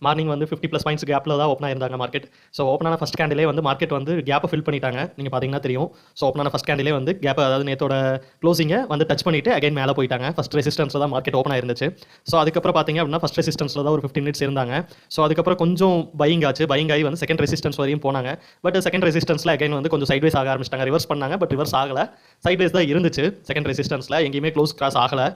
Morning வந்து 50+ points கேப்பில் தான் ஓப்பன் ஆயிருந்தாங்க மார்க்கெட். ஸோ ஓப்பனான ஃபஸ்ட் கேண்டிலே வந்து மார்க்கெட் வந்து கேப்பை ஃபில் பண்ணிட்டாங்க. நீங்கள் பார்த்தீங்கன்னா தெரியும். ஸோ ஓப்பனான ஃபஸ்ட் கேண்டிலே வந்து கேப், அதாவது நேத்தோட க்ளோசிங்கை வந்து டச் பண்ணிட்டு அகைன் மேலே போயிட்டாங்க. ஃபஸ்ட் ரெசிஸ்டன்ஸில் தான் மார்க்கெட் ஓப்பன் ஆயிருந்துச்சு. ஸோ அதுக்கப்புறம் பார்த்தீங்க அப்படின்னா ஃபஸ்ட் ரெசிஸ்டன்ஸில் தான் ஒரு 15 மினிட்ஸ் இருந்தாங்க. ஸோ அதுக்கப்புறம் கொஞ்சம் பையிங் ஆச்சு. பையிங் ஆகி வந்து செகண்ட் ரெசிஸ்டன்ஸ் வரையும் போனாங்க. பட் செகண்ட் ரெசிஸ்டன்ஸில் அகைன் வந்து கொஞ்சம் சைட்வேஸ் ஆக ஆரம்பிச்சிட்டாங்க. ரிவர்ஸ் பண்ணாங்க, பட் ரிவர்ஸ் ஆகலை. சைட்வேஸ் தான் இருந்துச்சு. செகண்ட் ரெசிஸ்டன்ஸில் எங்கேயுமே க்ளோஸ் கிராஸ் ஆகலை.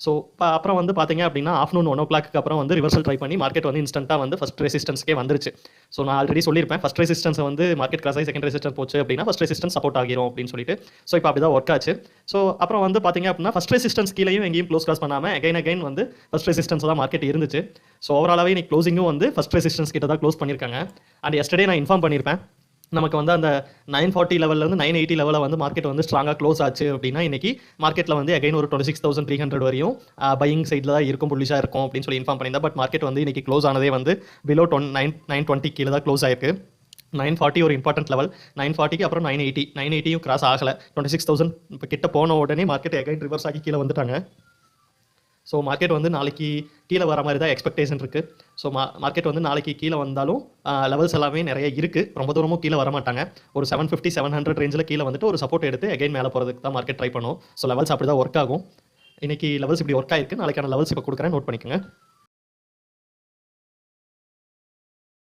ஸோ அப்புறம் வந்து பார்த்தீங்க அப்படின்னா ஆஃப்டர்நூன் 1 o'clock அப்புறம் வந்து ரிவர்சல் ட்ரை பண்ணி மார்க்கெட் வந்து இன்ஸ்டன்ட்டாக வந்து ஃபஸ்ட் ரெசிஸ்டன்ஸ்க்கே வந்துருச்சு. ஸோ நான் ஆல்ரெடி சொல்லியிருப்பேன், ஃபஸ்ட் ரெசிஸ்டன்ஸ் வந்து மார்க்கெட் கிராஸ் ஆகி செகண்ட் ரெசிஸ்டன்ஸ் போச்சு அப்படின்னா ஃபஸ்ட் ரெசிஸ்டன்ஸ் சப்போர்ட் ஆகிரும் அப்படின்னு சொல்லிட்டு. ஸோ இப்போ அப்படி தான் ஒர்க் ஆச்சு. ஸோ அப்புறம் வந்து பார்த்தீங்க அப்படின்னா ஃபஸ்ட் ரெசிஸ்டன்ஸ் கீழேயும் எங்கேயும் க்ளோஸ் கிராஸ் பண்ணாமல் அகைன் வந்து ஃபஸ்ட் ரெசிஸ்டன்ஸ் தான் மார்க்கெட் இருந்துச்சு. ஸோ ஓவராலாகவே இன்னைக்கு க்ளோசிங்கும் வந்து ஃபஸ்ட் ரெசிஸ்டன்ஸ் கிட்ட தான் க்ளோஸ் பண்ணியிருக்காங்க. அண்ட் எஸ்டர்டே நான் இன்ஃபார்ம் பண்ணியிருப்பேன், நமக்கு வந்து அந்த 940 லெவல்லேருந்து 980 லெவலில் வந்து மார்க்கெட் வந்து ஸ்ட்ராங்காக க்ளோஸ் ஆச்சு அப்படின்னா இன்றைக்கி மார்க்கெட்டில் வந்து அகைன் ஒரு 26,300 வரையும் பையிங் சைடில் தான் இருக்கும், புல்லிஷாக இருக்கும் அப்படின்னு சொல்லி இன்ஃபார்ம் பண்ணியிருந்தேன். பட் மார்க்கெட் வந்து இன்றைக்கி க்ளோஸ் ஆனதே வந்து பிலோ 920 கீழே தான் க்ளோஸ் ஆயிருக்கு. 940 ஒரு இம்பார்ட்டன்ட் லெவல். 940க்கு அப்புறம் 980யும் கிராஸ் ஆகலை. 26,000 இப்போ கிட்ட போன உடனே மார்க்கெட் அகைன் ரிவர்ஸ் ஆகி கீழே வந்துட்டாங்க. ஸோ மார்க்கெட் வந்து நாளைக்கு கீழே வர மாதிரி தான் எக்ஸ்பெக்டேஷன் இருக்குது. ஸோ மார்க்கெட் வந்து நாளைக்கு கீழே வந்தாலும் லெவல்ஸ் எல்லாமே நிறைய இருக்குது. ரொம்ப தூரமும் கீழே வர மாட்டாங்க. ஒரு 750 700 ரேஞ்சில் கீழே வந்துட்டு ஒரு சப்போர்ட் எடுத்து அகைன் மேலே போகிறதுக்கு தான் மார்க்கெட் ட்ரை பண்ணும். ஸோ லெவல்ஸ் அப்படி தான் ஒர்க் ஆகும். இன்றைக்கி லெவல்ஸ் இப்படி ஒர்க் ஆயிருக்கு. நாளைக்கான லெவல்ஸ் இப்போ கொடுக்குறேன், நோட் பண்ணிக்கோங்க.